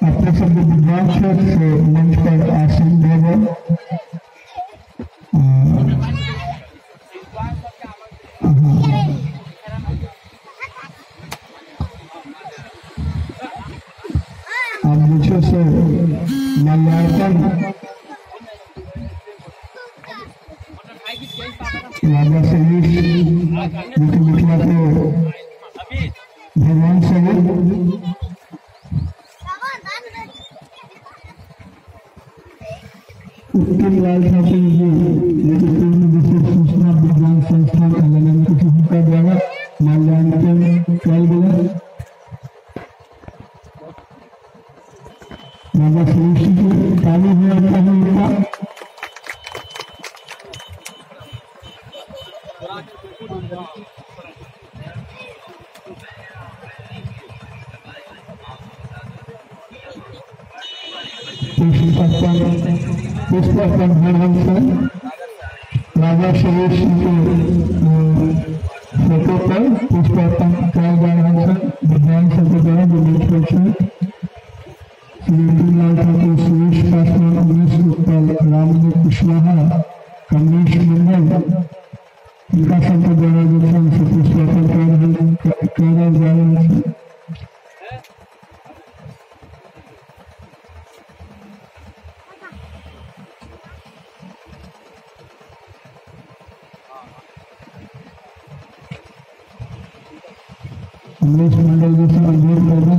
अपने शब्द विद्वान से मंच पर आसीन देव अब मुझे से मल्यार्पण राजा समीर मिथिला के भगवान समीर उत्तम लाल ठाकुर जी विशेष सूचना विज्ञान संस्थान का द्वारा माल्यार्पण किया गया। राजा समीर जी ताली हुआ उनका पुष्पार्पण राजा समीर सिंह के फोटो पर पुष्पार्पण किया जा रहा है। विद्वान सभा के द्वारा लाल ठाकुर सुरेश पासवान उमेश उत्पल रामदेव कुशवाहा कमलेश मंडल इनका सबके द्वारा पुष्पार्पण किया जा रहा है। मंडल जैसे